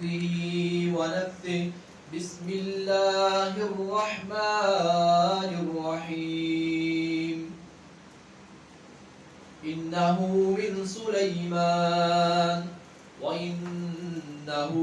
بحمده ونفثه بسم الله الرحمن الرحيم إنه من سليمان وإنه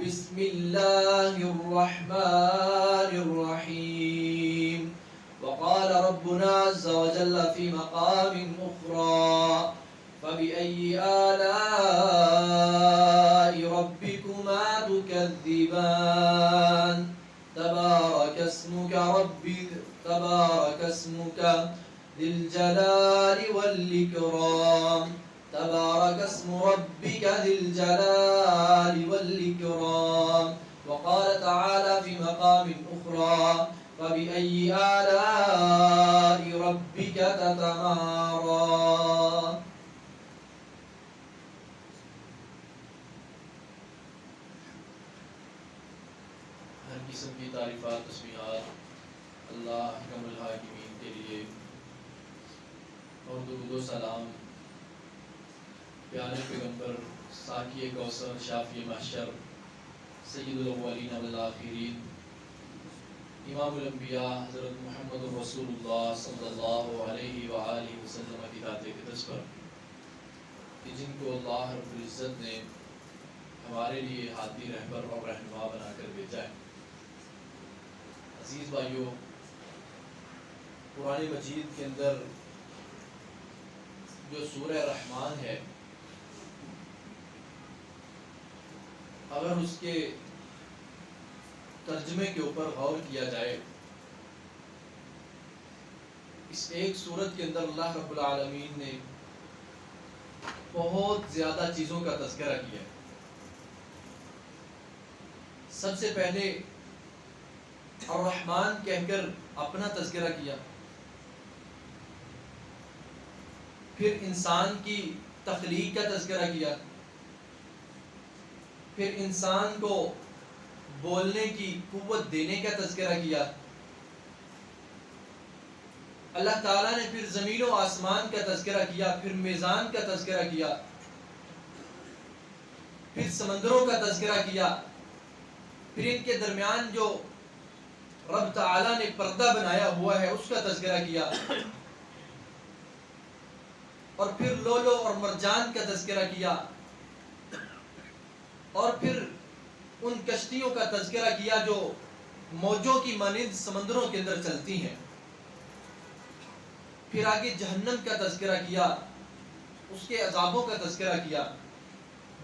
بسم الله الرحمن الرحيم وقال ربنا عز وجل في مقام أخرى فبأي آلاء ربكما تكذبان تبارك اسمك ذي الجلال والإكرام تبارك اسم ربك ذي الجلال والإكرام وقال تعالى في مقام أخرى فبأي آلاء ربك تتمارى. ہر قسم کی تعریفات تسبیحات اللہ حکم الحاکمین کے لیے، اور درود و سلام پیارے پیغمبر ساقی کوثر شافی محشر سید الاولین والآخرین امام الانبیاء حضرت محمد رسول اللہ صلی اللہ علیہ وآلہ وسلم کی ذات اقدس پر کہ جن کو اللہ رب العزت نے ہمارے لیے ہادی رہبر اور رہنما بنا کر بھیجا ہے. عزیز بھائیو، قرآن مجید کے اندر جو سورہ رحمان ہے، اگر اس کے ترجمے کے اوپر غور کیا جائے، اس ایک سورت کے اندر اللہ رب العالمین نے بہت زیادہ چیزوں کا تذکرہ کیا ہے. سب سے پہلے الرحمن کہہ کر اپنا تذکرہ کیا، پھر انسان کی تخلیق کا تذکرہ کیا، پھر انسان کو بولنے کی قوت دینے کا تذکرہ کیا. اللہ تعالیٰ نے پھر زمین و آسمان کا تذکرہ کیا، پھر میزان کا تذکرہ کیا، پھر سمندروں کا تذکرہ کیا، پھر ان کے درمیان جو رب تعالیٰ نے پردہ بنایا ہوا ہے اس کا تذکرہ کیا، اور پھر لولو اور مرجان کا تذکرہ کیا، اور پھر ان کشتیوں کا تذکرہ کیا جو موجوں کی مانند سمندروں کے اندر چلتی ہیں. پھر آگے جہنم کا تذکرہ کیا، اس کے عذابوں کا تذکرہ کیا،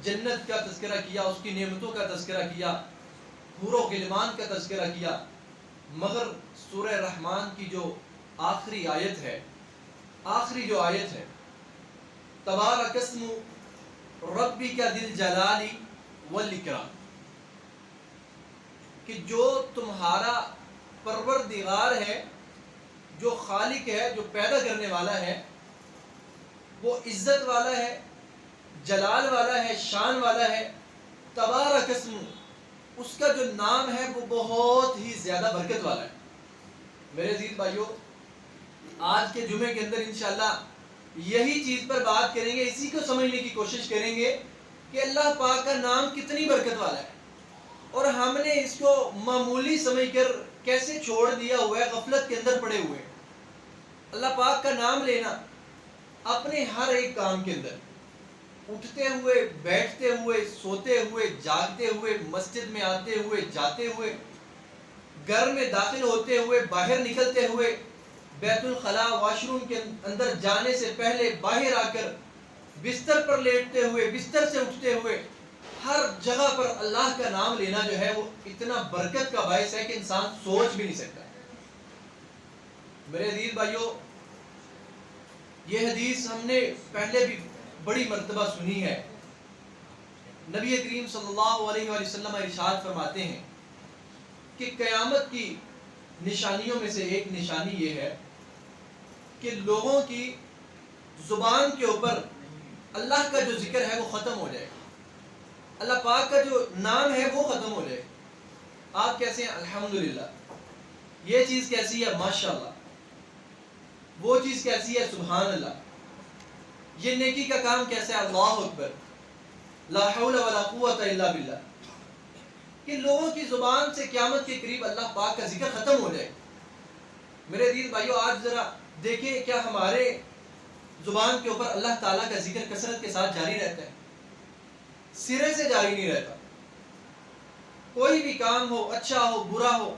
جنت کا تذکرہ کیا، اس کی نعمتوں کا تذکرہ کیا، حور و غلمان کا تذکرہ کیا. مگر سورہ رحمان کی جو آخری آیت ہے تبارک اسم ربک ذی الجلال والاکرام، کہ جو تمہارا پروردگار ہے، جو خالق ہے، جو پیدا کرنے والا ہے، وہ عزت والا ہے، جلال والا ہے، شان والا ہے. تبارک اسم، اس کا جو نام ہے وہ بہت ہی زیادہ برکت والا ہے. میرے عزیز بھائیو، آج کے جمعے کے اندر انشاءاللہ یہی چیز پر بات کریں گے، اسی کو سمجھنے کی کوشش کریں گے کہ اللہ پاک کا نام کتنی برکت والا ہے، اور ہم نے اس کو معمولی سمجھ کر کیسے چھوڑ دیا ہوا ہے، غفلت کے اندر پڑے ہوئے. اللہ پاک کا نام لینا اپنے ہر ایک کام کے اندر، اٹھتے ہوئے، بیٹھتے ہوئے، سوتے ہوئے، جاگتے ہوئے، مسجد میں آتے ہوئے، جاتے ہوئے، گھر میں داخل ہوتے ہوئے، باہر نکلتے ہوئے، بیت الخلاء واش روم کے اندر جانے سے پہلے، باہر آ کر بستر پر لیٹتے ہوئے، بستر سے اٹھتے ہوئے، ہر جگہ پر اللہ کا نام لینا جو ہے وہ اتنا برکت کا باعث ہے کہ انسان سوچ بھی نہیں سکتا. میرے عزیز بھائیو، یہ حدیث ہم نے پہلے بھی بڑی مرتبہ سنی ہے. نبی کریم صلی اللہ علیہ وآلہ وسلم ارشاد فرماتے ہیں کہ قیامت کی نشانیوں میں سے ایک نشانی یہ ہے کہ لوگوں کی زبان کے اوپر اللہ کا جو ذکر ہے وہ ختم ہو جائے، اللہ پاک کا جو نام ہے وہ ختم ہو جائے. آپ کیسے ہیں؟ الحمدللہ. یہ چیز کیسی ہے؟ ماشاءاللہ. وہ چیز کیسی ہے؟ سبحان اللہ. یہ نیکی کا کام کیسا ہے؟ اللہ اکبر. لا حول ولا قوت الا باللہ. کہ لوگوں کی زبان سے قیامت کے قریب اللہ پاک کا ذکر ختم ہو جائے. میرے عزیز بھائیو، آج ذرا دیکھیں کیا ہمارے زبان کے اوپر اللہ تعالیٰ کا ذکر کثرت کے ساتھ جاری رہتا ہے؟ سرے سے جاری نہیں رہتا. کوئی بھی کام ہو، اچھا ہو برا ہو،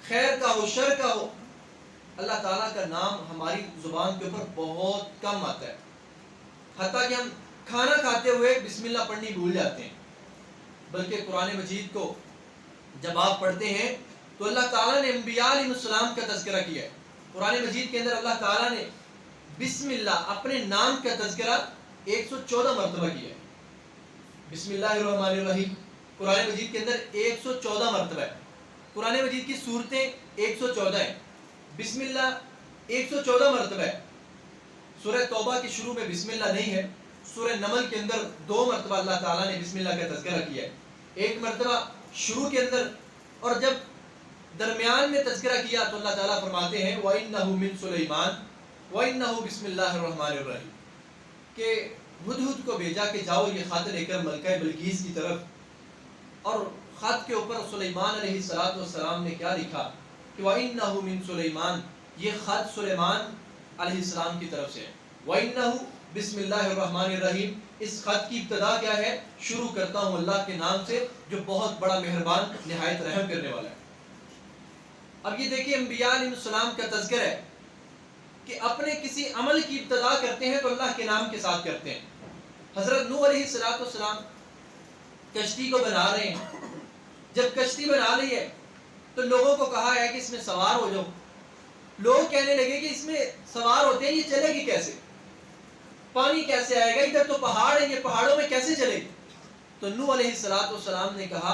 خیر کا ہو شر کا ہو، اللہ تعالیٰ کا نام ہماری زبان کے اوپر بہت کم آتا ہے. حتیٰ کہ ہم کھانا کھاتے ہوئے بسم اللہ پڑھنی بھول جاتے ہیں. بلکہ قرآن مجید کو جب آپ پڑھتے ہیں تو اللہ تعالیٰ نے انبیاء علیہ السلام کا تذکرہ کیا ہے. قرآن مجید کے اندر اللہ تعالیٰ نے بسم اللہ اپنے نام کا تذکرہ 114 مرتبہ کیا ہے. بسم اللہ الرحمن الرحیم قرآن مجید کے اندر 114 مرتبہ ہے. قرآن مجید کی صورتیں 114 ہیں. بسم اللہ 114 مرتبہ ہے. سورہ توبہ کے شروع میں بسم اللہ نہیں ہے. سورہ نمل کے اندر 2 مرتبہ اللہ تعالیٰ نے بسم اللہ کا تذکرہ کیا ہے. ایک مرتبہ شروع کے اندر، اور جب درمیان میں تذکرہ کیا تو اللہ تعالیٰ فرماتے ہیں وَإِنَّهُ مِن سُلَيْمَانَ وَإِنَّهُ بِسْمِ اللَّهِ الرَّحْمَنِ الرَّحِيمِ کہ ہدہد کو بھیجا کہ جاؤ یہ خط لے کر ملکہ بلقیس کی طرف. اور خط کے اوپر سلیمان علیہ السلام نے کیا لکھا کہ وَإِنَّهُ مِن سُلَيْمَانَ، یہ خط سلیمان علیہ السلام کی طرف سے ہے. وَإِنَّهُ بسم اللہ الرحمن الرحیم، اس خط کی ابتدا کیا ہے؟ شروع کرتا ہوں اللہ کے نام سے جو بہت بڑا مہربان نہایت رحم کرنے والا ہے. اب یہ دیکھیں انبیاء علیہ السلام کا تذکرہ ہے کہ اپنے کسی عمل کی ابتدا کرتے ہیں تو اللہ کے نام کے ساتھ کرتے ہیں. حضرت نوح علیہ السلام کشتی کو بنا رہے ہیں. جب کشتی بنا لی ہے تو لوگوں کو کہا ہے کہ اس میں سوار ہو جاؤ. لوگ کہنے لگے کہ اس میں سوار ہوتے ہیں، یہ چلے گی کیسے؟ پانی کیسے آئے گا؟ ادھر تو پہاڑ ہے، یہ پہاڑوں میں کیسے چلے گی؟ تو نوح علیہ السلام نے کہا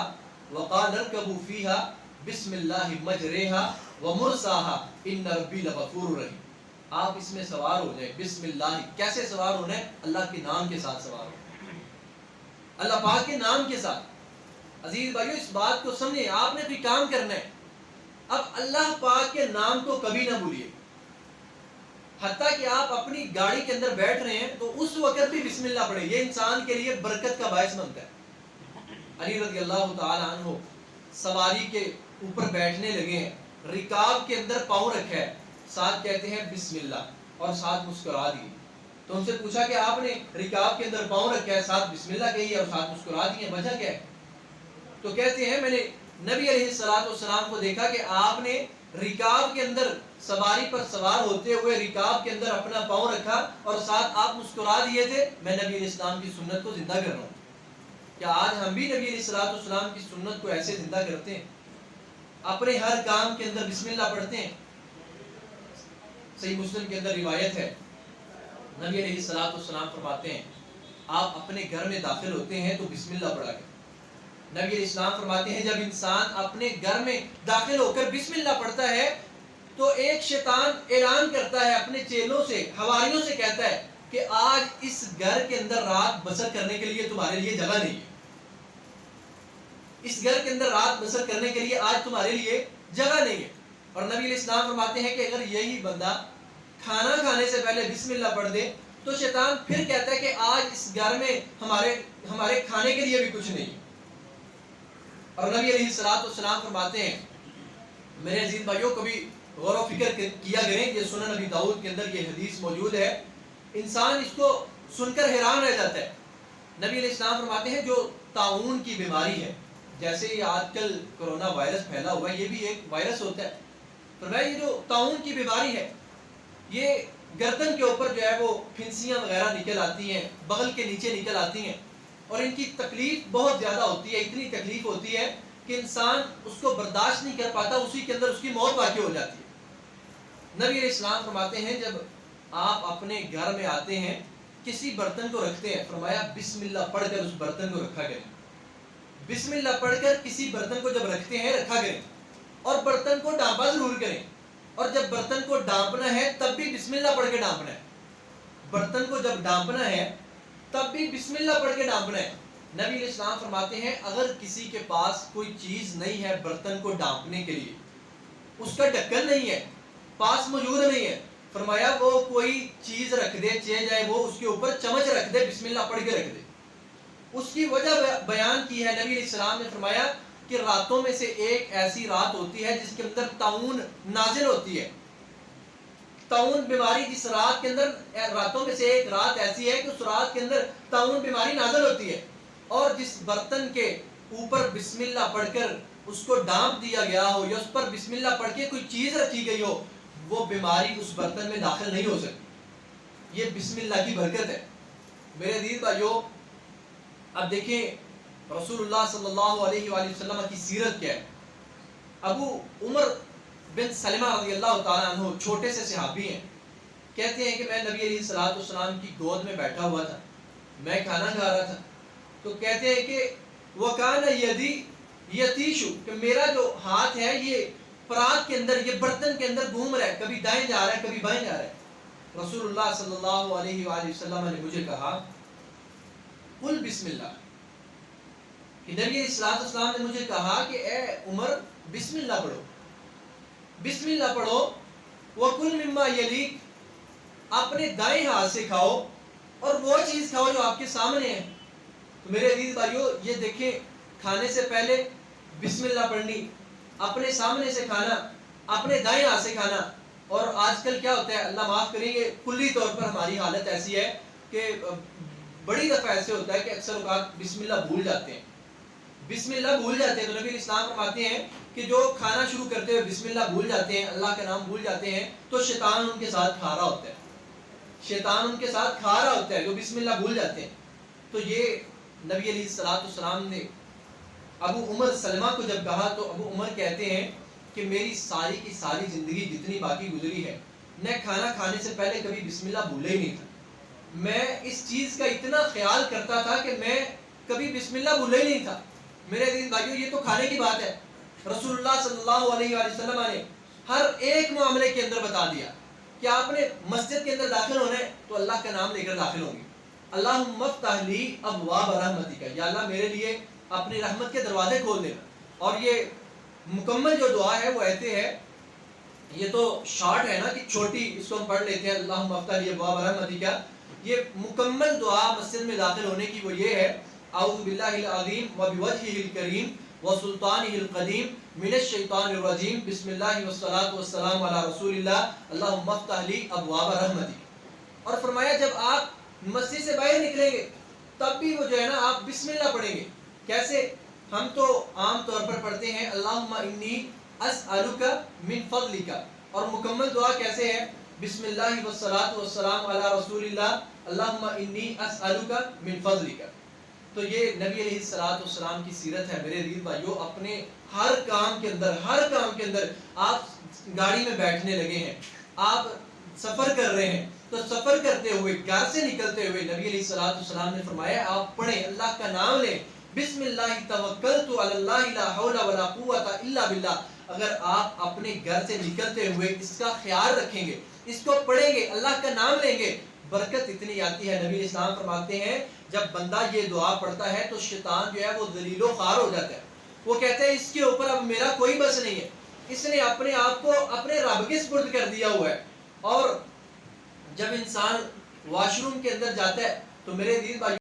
وَقَالَ ارْكَبُوا فِيهَا بِسْمِ اللَّهِ مَجْرَاهَا وَمُرْسَاهَا إِنَّ رَبِّي لَغَفُورٌ رَحِيمٌ. آپ اس میں سوار ہو جائیں. بسم اللہ کیسے سوار ہونا ہے؟ اللہ کے نام کے ساتھ سوار ہو، اللہ پاک کے نام کے ساتھ. عزیز بھائیو، اس بات کو سمجھیں. آپ نے کوئی کام کرنا ہے، اب اللہ پاک کے نام کو کبھی نہ بھولیے. حتیٰ کہ آپ اپنی گاڑی کے اندر بیٹھ رہے ہیں تو اس وقت بھی بسم اللہ پڑھیں. یہ انسان کے لیے برکت کا باعث بنتا ہے. علی رضی اللہ تعالی عنہ سواری کے اوپر بیٹھنے لگے ہیں، رکاب کے اندر پاؤں رکھا ہے، ساتھ کہتے ہیں بسم اللہ اور ساتھ مسکرا دیے. تو ان سے پوچھا کہ آپ نے رکاب کے اندر پاؤں رکھا ہے، ساتھ بسم اللہ کہی ہے اور ساتھ مسکرا دیے، وجہ کیا ہے؟ تو کہتے ہیں میں نے نبی علیہ السلام کو دیکھا کہ آپ نے رکاب کے اندر سواری پر سوار ہوتے ہوئے رکاب کے اندر اپنا پاؤں رکھا اور ساتھ آپ مسکرا دیے تھے. میں نبی علیہ السلام کی سنت کو زندہ کر رہا ہوں. کیا آج ہم بھی نبی علیہ السلام کی سنت کو ایسے زندہ کرتے ہیں؟ اپنے ہر کام کے اندر بسم اللہ پڑھتے ہیں. صحیح مسلم کے اندر روایت ہے، نبی علیہ السلام فرماتے ہیں آپ اپنے گھر میں داخل ہوتے ہیں تو بسم اللہ پڑھا کریں. نبی علیہ السلام فرماتے ہیں جب انسان اپنے گھر میں داخل ہو کر بسم اللہ پڑھتا ہے تو ایک شیطان اعلان کرتا ہے اپنے چیلوں سے، حواریوں سے کہتا ہے کہ آج اس گھر کے اندر رات بسر کرنے کے لیے تمہارے لیے جگہ نہیں ہے. اس گھر کے اندر رات بسر کرنے کے لیے آج تمہارے لیے جگہ نہیں ہے. اور نبی علیہ السلام فرماتے ہیں کہ اگر یہی بندہ کھانا کھانے سے پہلے بسم اللہ پڑھ دے تو شیطان پھر کہتا ہے کہ آج اس گھر میں ہمارے کھانے کے لیے بھی کچھ نہیں. اور نبی علیہ السلام فرماتے ہیں میرے عزیز بھائیوں کبھی غور و فکر کیا کریں، یہ سنن نبی داؤد کے اندر یہ حدیث موجود ہے، انسان اس کو سن کر حیران رہ جاتا ہے. نبی علیہ السلام فرماتے ہیں جو طاعون کی بیماری ہے، جیسے یہ آج کل کرونا وائرس پھیلا ہوا ہے، یہ بھی ایک وائرس ہوتا ہے. فرمایا یہ جو طاعون کی بیماری ہے یہ گردن کے اوپر جو ہے وہ پھنسیاں وغیرہ نکل آتی ہیں، بغل کے نیچے نکل آتی ہیں اور ان کی تکلیف بہت زیادہ ہوتی ہے. اتنی تکلیف ہوتی ہے کہ انسان اس کو برداشت نہیں کر پاتا، اسی کے اندر اس کی موت واقع ہو جاتی ہے. نبی علیہ السلام فرماتے ہیں جب آپ اپنے گھر میں آتے ہیں کسی برتن کو رکھتے ہیں، فرمایا بسم اللہ پڑھ کر اس برتن کو رکھا کریں. بسم اللہ پڑھ کر کسی برتن کو جب رکھتے ہیں رکھا کریں اور برتن کو ڈانپا ضرور کریں. اور جب برتن کو ڈانپنا ہے تب بھی بسم اللہ پڑھ کے ڈانپنا ہے. برتن کو جب ڈانپنا ہے تب بھی بسم اللہ پڑھ کے ڈانپنا ہے. نبی علیہ السلام فرماتے ہیں اگر کسی کے پاس کوئی چیز نہیں ہے برتن کو ڈانپنے کے لیے، اس کا ڈھکن نہیں ہے، پاس موجود نہیں ہے، فرمایا وہ کوئی چیز رکھ دے، چاہے وہ اس کے اوپر چمچ رکھ دے، بسم اللہ پڑھ کے رکھ دے. اس کی وجہ بیان کی ہے نبی علیہ السلام نے فرمایا کہ راتوں میں سے ایک ایسی رات ہوتی ہے جس کے اندر طاعون نازل ہوتی ہے. طاعون بیماری جس رات کے اندر، راتوں میں سے ایک رات ایسی ہے کہ اس رات کے اندر طاعون بیماری نازل ہوتی ہے، اور جس برتن کے اوپر بسم اللہ پڑھ کر اس کو ڈانپ دیا گیا ہو یا اس پر بسم اللہ پڑھ کے کوئی چیز رکھی گئی ہو، وہ بیماری اس برتن میں داخل نہیں ہو سکتی. یہ بسم اللہ کی برکت ہے. میرے عزیز بھائیو، اب دیکھیں رسول اللہ صلی اللہ علیہ وآلہ وسلم کی سیرت کیا ہے. ابو عمر بن سلمہ رضی اللہ تعالیٰ عنہ چھوٹے سے صحابی ہیں. کہتے ہیں کہ میں نبی علیہ الصلوۃ والسلام کی گود میں بیٹھا ہوا تھا، میں کھانا کھا رہا تھا. تو کہتے ہیں کہ وَكَانَ يَدِي يَتِيشُ، کہ میرا جو ہاتھ ہے یہ پرات کے اندر، یہ برتن کے اندر گھوم رہا ہے، کبھی دائیں جا رہا ہے کبھی بائیں جا رہا ہے. رسول اللہ صلی اللہ علیہ وآلہ وسلم نے مجھے کہا قل بسم اللہ، کہ نبی علیہ الصلوۃ والسلام نے مجھے کہا کہ اے عمر بسم اللہ پڑھو، بسم اللہ پڑھو. وَكُلْ مِمَّا يَلِيكَ، اپنے دائیں ہاتھ سے کھاؤ اور وہ چیز کھاؤ جو آپ کے سامنے ہے. تو میرے عزیز بھائیو، یہ دیکھیں کھانے سے پہلے بسم اللہ پڑھنی، اپنے سامنے سے کھانا، اپنے دائیں ہاتھ سے کھانا. اور آج کل کیا ہوتا ہے، اللہ معاف کریں گے، کلی طور پر ہماری حالت ایسی ہے کہ بڑی دفعہ ایسے ہوتا ہے کہ اکثر اوقات بسم اللہ بھول جاتے ہیں، بسم اللہ بھول جاتے ہیں. تو نبی اسلام فرماتے ہیں کہ جو کھانا شروع کرتے ہوئے بسم اللہ بھول جاتے ہیں، اللہ کا نام بھول جاتے ہیں، تو شیطان ان کے ساتھ کھا رہا ہوتا ہے، شیطان ان کے ساتھ کھا رہا ہوتا ہے جو بسم اللہ بھول جاتے ہیں. تو یہ نبی علیہ الصلوۃ والسلام نے ابو عمر سلمہ کو جب کہا تو ابو عمر کہتے ہیں کہ میری ساری کی ساری زندگی جتنی باقی گزری ہے، میں کھانا کھانے سے پہلے کبھی بسم اللہ بھولا ہی نہیں تھا. میں اس چیز کا اتنا خیال کرتا تھا کہ میں کبھی بسم اللہ بھولا ہی نہیں تھا. میرے عزیز بھائیو، یہ تو کھانے کی بات ہے. رسول اللہ صلی اللہ علیہ وآلہ وسلم نے ہر ایک معاملے کے اندر بتا دیا کہ آپ نے مسجد کے اندر داخل ہونا ہے تو اللہ کا نام لے کر داخل ہوں گے. اللہم افتح لی ابواب رحمتک، یا اللہ میرے لیے اپنی رحمت کے دروازے کھول دینا. اور یہ مکمل جو دعا ہے وہ ایسے ہے، یہ تو شارٹ ہے نا کہ چھوٹی، اس کو ہم پڑھ لیتے ہیں اللہم افتح لی ابواب رحمتک. یہ مکمل دعا مسجد میں داخل ہونے کی وہ یہ ہے، اعوذ باللہ العظیم وبوجہہ الکریم وسلطانہ القدیم من الشیطان الرجیم بسم اللہ والصلاۃ والسلام علی رسول اللہ اللہم افتح لی ابواب رحمتک. اور فرمایا جب آپ مسجد سے باہر نکلیں گے تب بھی وہ جو ہے نا آپ بسم اللہ پڑھیں گے. کیسے؟ ہم تو عام طور پر پڑھتے ہیں اللہم انی اسألک من فضلک، اور مکمل دعا کیسے ہے؟ بسم اللہ والصلاۃ والسلام علی رسول اللہ اللہم انی اسألک من فضلک. تو یہ نبی علیہ الصلوۃ والسلام کی سیرت ہے. میرے عزیز بھائیو، اپنے ہر کام کے اندر آپ گاڑی میں بیٹھنے لگے ہیں، آپ سفر کر رہے ہیں، تو سفر کرتے ہوئے، گھر سے نکلتے ہوئے نبی علیہ الصلوۃ والسلام نے فرمایا آپ پڑھیں، اللہ کا نام لیں، بسم اللہ توکلت علی اللہ لا حول ولا قوت الا باللہ. اگر آپ اپنے گھر سے نکلتے ہوئے اس کا خیال رکھیں گے، اس کو پڑھیں گے، اللہ کا نام لیں گے، برکت اتنی آتی ہے. نبی اسلام فرماتے ہیں جب بندہ یہ دعا پڑھتا ہے تو شیطان جو ہے وہ ذلیل و خوار ہو جاتا ہے. وہ کہتا ہے اس کے اوپر اب میرا کوئی بس نہیں ہے، اس نے اپنے آپ کو اپنے رب کے سپرد کر دیا ہوا ہے. اور جب انسان واش روم کے اندر جاتا ہے تو میرے عزیز بھائی